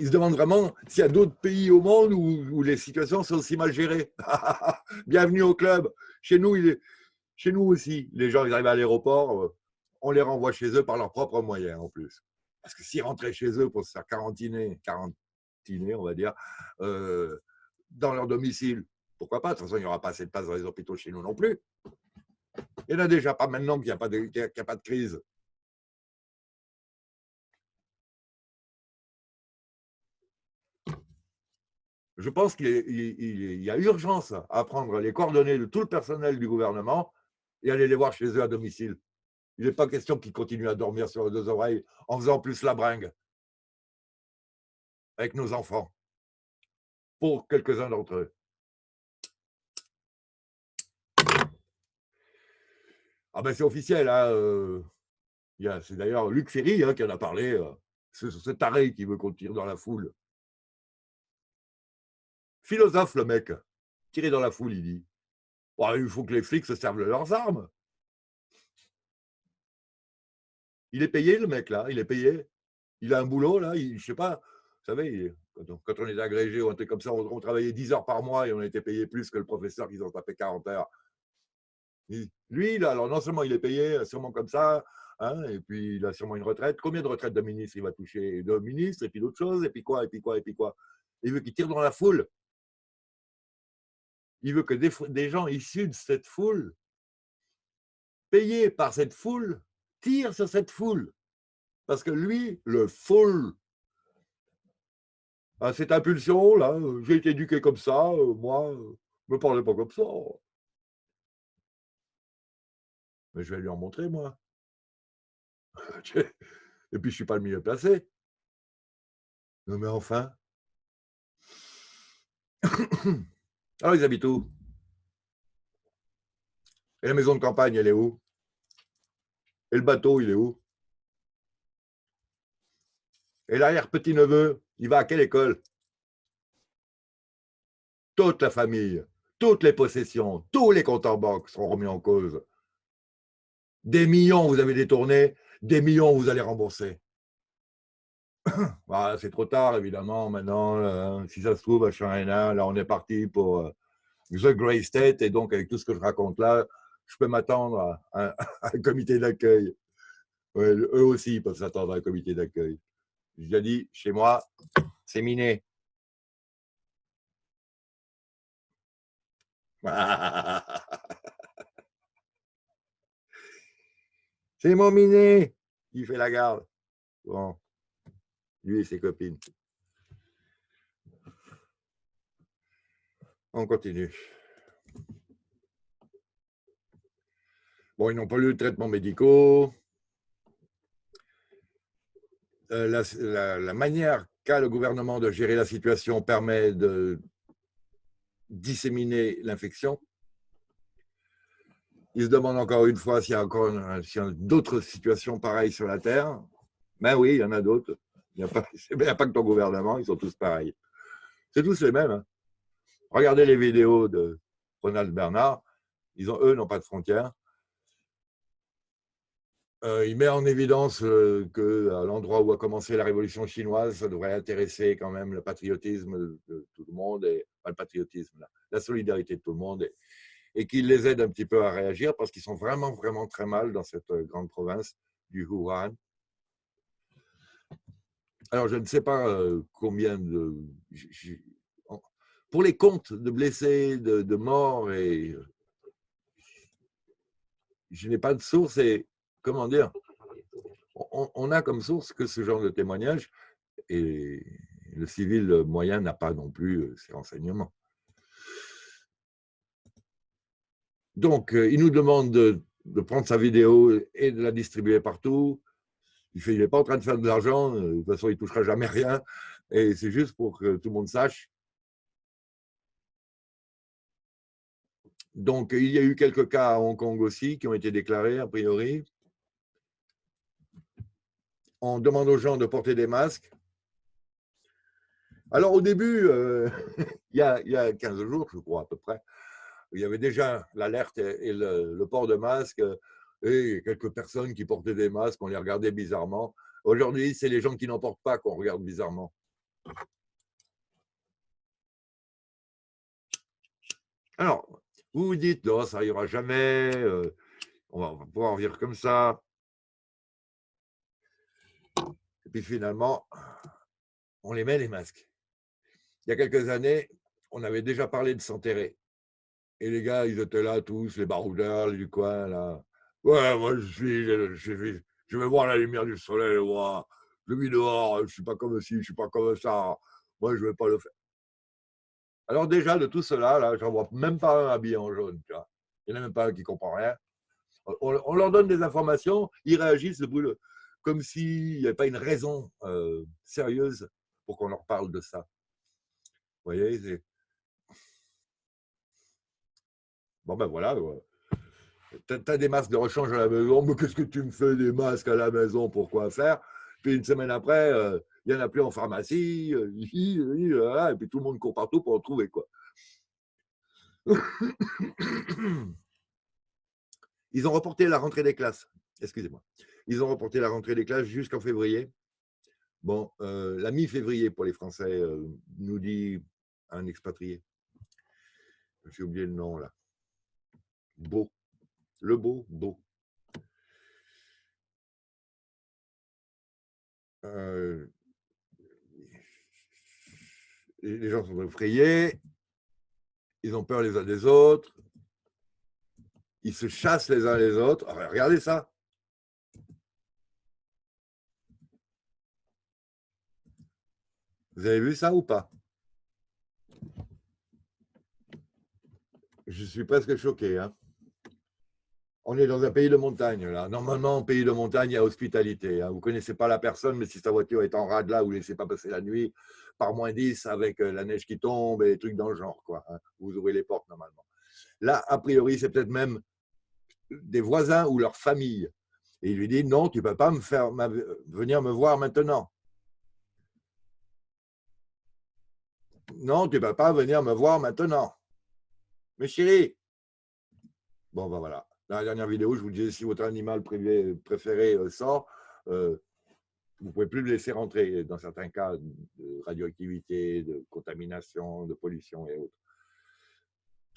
[SPEAKER 1] Il se demande vraiment s'il y a d'autres pays au monde où les situations sont aussi mal gérées. Bienvenue au club. Chez nous aussi, les gens ils arrivent à l'aéroport, on les renvoie chez eux par leurs propres moyens en plus. Parce que s'ils rentraient chez eux pour se faire quarantiner, on va dire, dans leur domicile, pourquoi pas? De toute façon, il n'y aura pas assez de place dans les hôpitaux chez nous non plus. Il n'y en a déjà pas maintenant qu'il n'y a pas de crise. Je pense qu'il y a urgence à prendre les coordonnées de tout le personnel du gouvernement et aller les voir chez eux à domicile. Il n'est pas question qu'ils continuent à dormir sur les deux oreilles en faisant plus la bringue avec nos enfants, pour quelques-uns d'entre eux. Ah ben c'est officiel, hein, c'est d'ailleurs Luc Ferry qui en a parlé, ce taré qui veut qu'on tire dans la foule. Philosophe, le mec, tirer dans la foule, il dit. Oh, il faut que les flics se servent de leurs armes. Il est payé, le mec, là, il est payé. Il a un boulot, là, je sais pas. Vous savez, quand on est agrégé ou un truc comme ça, on travaillait 10 heures par mois et on était payé plus que le professeur qui s'en tapait 40 heures. Lui, là, alors non seulement il est payé, sûrement comme ça, hein, et puis il a sûrement une retraite. Combien de retraites de ministre il va toucher? De ministre, et puis d'autres choses, et puis quoi, et puis quoi, et puis quoi. Il veut qu'il tire dans la foule. Il veut que des gens issus de cette foule, payés par cette foule, tirent sur cette foule. Parce que lui, le foule, a cette impulsion, là, j'ai été éduqué comme ça, moi, me parlez pas comme ça. Mais je vais lui en montrer, moi. Et puis, je suis pas le mieux placé. Non, mais enfin. Alors, ils habitent où? Et la maison de campagne, elle est où? Et le bateau, il est où? Et l'arrière-petit-neveu, il va à quelle école? Toute la famille, toutes les possessions, tous les comptes en banque seront remis en cause. Des millions vous avez détournés, des millions vous allez rembourser. Bah, c'est trop tard, évidemment, maintenant. Si ça se trouve, à China, là, on est parti pour The Grey State, et donc, avec tout ce que je raconte là, je peux m'attendre à un comité d'accueil. Ouais, eux aussi, ils peuvent s'attendre à un comité d'accueil. J'ai déjà dit, chez moi, c'est miné. C'est mon miné qui fait la garde. Bon, lui et ses copines. On continue. Bon, ils n'ont pas eu de traitements médicaux. La manière qu'a le gouvernement de gérer la situation permet de disséminer l'infection. Ils se demandent encore une fois s'il y a encore d'autres situations pareilles sur la Terre. Ben oui, il y en a d'autres. Il n'y a pas que ton gouvernement, ils sont tous pareils. C'est tous les mêmes. Hein. Regardez les vidéos de Ronald Bernard. Eux n'ont pas de frontières. Il met en évidence qu'à l'endroit où a commencé la révolution chinoise, ça devrait intéresser quand même le patriotisme de tout le monde, et pas le patriotisme, la solidarité de tout le monde, et qu'il les aide un petit peu à réagir parce qu'ils sont vraiment, vraiment très mal dans cette grande province du Wuhan. Alors, je ne sais pas combien de... Pour les comptes de blessés, de morts, et je n'ai pas de source, et comment dire, on a comme source que ce genre de témoignages, et le civil moyen n'a pas non plus ces renseignements. Donc, il nous demande de prendre sa vidéo et de la distribuer partout. Il n'est pas en train de faire de l'argent, de toute façon, il ne touchera jamais rien. Et c'est juste pour que tout le monde sache. Donc, il y a eu quelques cas à Hong Kong aussi qui ont été déclarés, a priori. On demande aux gens de porter des masques. Alors, au début, il y a 15 jours, je crois, à peu près, il y avait déjà l'alerte et le port de masque, et quelques personnes qui portaient des masques, on les regardait bizarrement. Aujourd'hui, c'est les gens qui n'en portent pas qu'on regarde bizarrement. Alors, vous vous dites, non, ça ira jamais, on va pouvoir vivre comme ça. Et puis finalement, on les met, les masques. Il y a quelques années, on avait déjà parlé de s'enterrer. Et les gars, ils étaient là tous, les baroudeurs du coin, là. Ouais, moi, je vais voir la lumière du soleil, moi. Je vis dehors, je suis pas comme ci, je suis pas comme ça. Moi, je vais pas le faire. Alors déjà, de tout cela, là, j'en vois même pas un habillé en jaune. Tu vois. Il n'y en a même pas un qui comprend rien. On leur donne des informations, ils réagissent comme s'il n'y avait pas une raison sérieuse pour qu'on leur parle de ça. Vous voyez, bon ben voilà, t'as des masques de rechange à la maison, mais qu'est-ce que tu me fais des masques à la maison, pourquoi faire? Puis une semaine après, il n'y en a plus en pharmacie, et puis tout le monde court partout pour en trouver, quoi. Ils ont reporté la rentrée des classes, excusez-moi. Ils ont reporté la rentrée des classes jusqu'en février. Bon, la mi-février pour les Français, nous dit un expatrié. J'ai oublié le nom, là. Beau. Le Beau. Euh, les gens sont effrayés, ils ont peur les uns des autres, ils se chassent les uns les autres. Alors, regardez ça. Vous avez vu ça ou pas? Je suis presque choqué. Hein. On est dans un pays de montagne, là. Normalement, en pays de montagne, il y a hospitalité. Hein. Vous ne connaissez pas la personne, mais si sa voiture est en rade là, vous ne laissez pas passer la nuit, par -10 avec la neige qui tombe et des trucs dans le genre. Quoi, hein. Vous ouvrez les portes normalement. Là, a priori, c'est peut-être même des voisins ou leur famille. Et il lui dit, non, tu ne peux pas venir me voir maintenant. Non, tu ne peux pas venir me voir maintenant. Mais chérie. Bon, ben voilà. Dans la dernière vidéo, je vous disais, si votre animal préféré sort, vous ne pouvez plus le laisser rentrer dans certains cas de radioactivité, de contamination, de pollution et autres.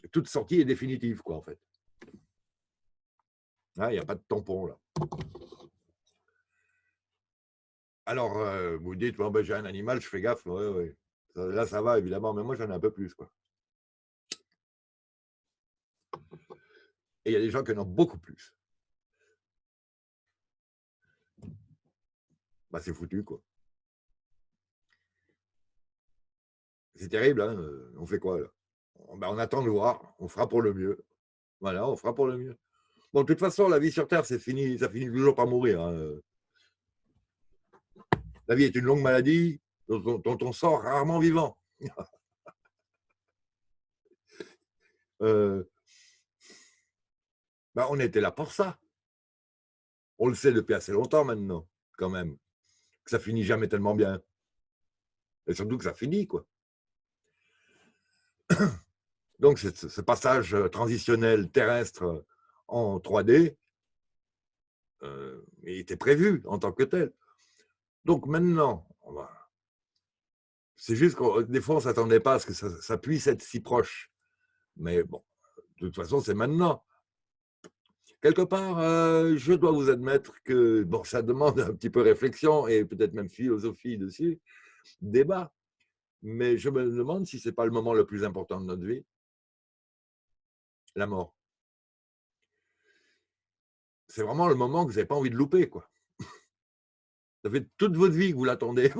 [SPEAKER 1] Et toute sortie est définitive, quoi, en fait. Il n'y a pas de tampon, là. Alors, vous dites, bon, ben, j'ai un animal, je fais gaffe. Ouais, ouais. Là, ça va, évidemment, mais moi, j'en ai un peu plus, quoi. Et il y a des gens qui en ont beaucoup plus. Bah, c'est foutu, quoi. C'est terrible, hein. On fait quoi, là? Ben, on attend de voir, on fera pour le mieux. Voilà, on fera pour le mieux. Bon, de toute façon, la vie sur Terre, c'est fini, ça finit toujours par mourir. Hein. La vie est une longue maladie dont on sort rarement vivant. Ben, on était là pour ça. On le sait depuis assez longtemps maintenant, quand même, que ça finit jamais tellement bien. Et surtout que ça finit, quoi. Donc, ce passage transitionnel terrestre en 3D était prévu en tant que tel. Donc maintenant, c'est juste que des fois, on ne s'attendait pas à ce que ça puisse être si proche. Mais bon, de toute façon, c'est maintenant. Quelque part, je dois vous admettre que bon, ça demande un petit peu réflexion et peut-être même philosophie dessus, débat. Mais je me demande si ce n'est pas le moment le plus important de notre vie, la mort. C'est vraiment le moment que vous n'avez pas envie de louper, quoi. Ça fait toute votre vie que vous l'attendez.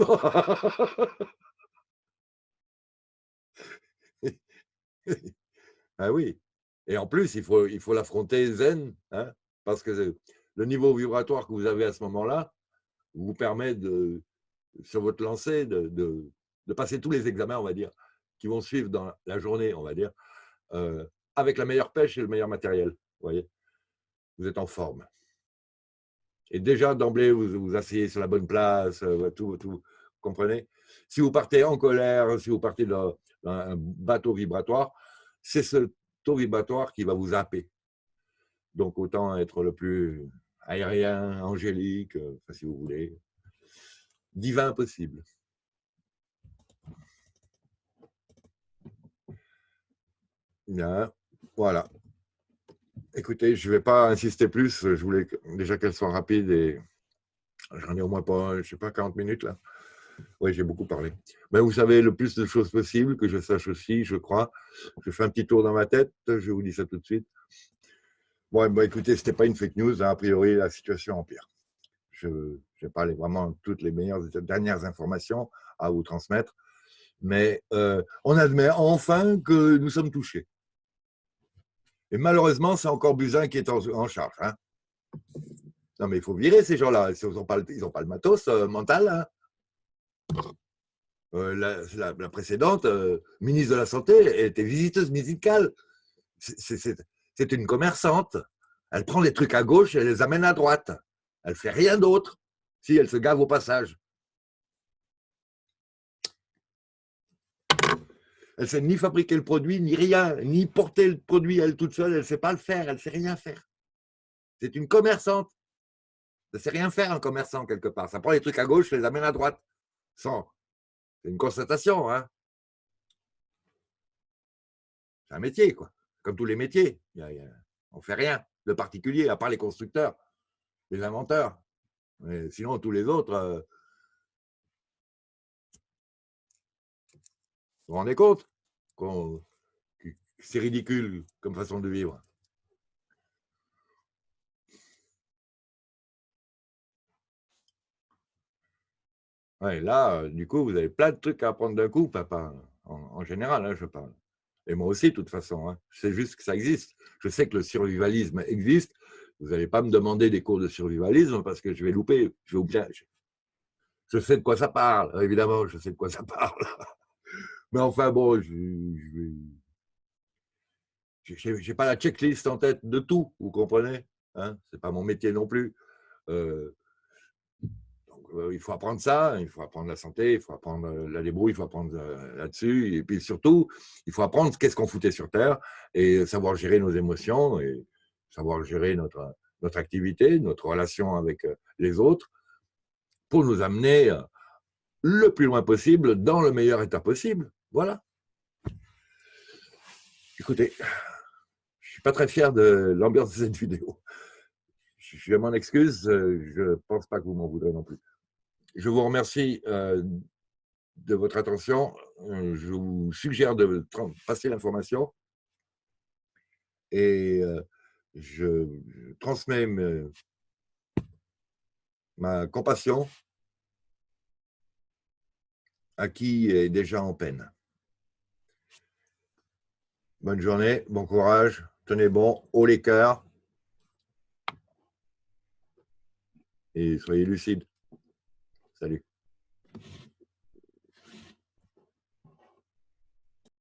[SPEAKER 1] Ah oui. Et en plus, il faut l'affronter zen, hein, parce que le niveau vibratoire que vous avez à ce moment-là vous permet, sur votre lancée, de passer tous les examens, on va dire, qui vont suivre dans la journée, on va dire, avec la meilleure pêche et le meilleur matériel. Vous voyez, vous êtes en forme. Et déjà, d'emblée, vous vous asseyez sur la bonne place, tout, vous comprenez? Si vous partez en colère, si vous partez dans un bateau vibratoire, c'est ce taux vibratoire qui va vous zapper. Donc, autant être le plus aérien, angélique, si vous voulez, divin possible. Bien, voilà. Écoutez, je ne vais pas insister plus. Je voulais déjà qu'elle soit rapide et j'en ai au moins pas, je ne sais pas, 40 minutes là. Oui, j'ai beaucoup parlé. Mais vous savez le plus de choses possible, que je sache aussi, je crois. Je fais un petit tour dans ma tête, je vous dis ça tout de suite. Bon, écoutez, ce n'était pas une fake news. Hein, a priori, la situation empire. Je n'ai pas vraiment toutes les meilleures dernières informations à vous transmettre. Mais on admet enfin que nous sommes touchés. Et malheureusement, c'est encore Buzyn qui est en charge. Hein. Non, mais il faut virer ces gens-là. Ils n'ont pas le matos mental. Hein. La précédente, ministre de la Santé, était visiteuse médicale. C'est une commerçante. Elle prend les trucs à gauche et elle les amène à droite. Elle ne fait rien d'autre si elle se gave au passage. Elle ne sait ni fabriquer le produit, ni rien, ni porter le produit elle toute seule. Elle ne sait pas le faire, elle ne sait rien faire. C'est une commerçante. Ça ne sait rien faire, un commerçant, quelque part. Ça prend les trucs à gauche, les amène à droite. C'est une constatation. Hein. C'est un métier, quoi. Comme tous les métiers. On ne fait rien de particulier, à part les constructeurs, les inventeurs. Mais sinon, tous les autres, vous vous rendez compte c'est ridicule comme façon de vivre. Ouais, là, du coup, vous avez plein de trucs à apprendre d'un coup, papa, en général, hein, je parle. Et moi aussi, de toute façon. Hein. Je sais juste que ça existe. Je sais que le survivalisme existe. Vous n'allez pas me demander des cours de survivalisme parce que je vais louper. Je vais oublier. Je sais de quoi ça parle, évidemment, je sais de quoi ça parle. Mais enfin, bon, je n'ai pas la checklist en tête de tout, vous comprenez, hein. Ce n'est pas mon métier non plus. Donc, il faut apprendre ça, il faut apprendre la santé, il faut apprendre la débrouille, il faut apprendre là-dessus. Et puis surtout, il faut apprendre qu'est-ce qu'on foutait sur Terre et savoir gérer nos émotions et savoir gérer notre activité, notre relation avec les autres pour nous amener le plus loin possible dans le meilleur état possible. Voilà. Écoutez, je ne suis pas très fier de l'ambiance de cette vidéo. Je m'en excuse, je ne pense pas que vous m'en voudrez non plus. Je vous remercie de votre attention. Je vous suggère de passer l'information et je transmets ma compassion à qui est déjà en peine. Bonne journée, bon courage, tenez bon, haut les cœurs et soyez lucides. Salut.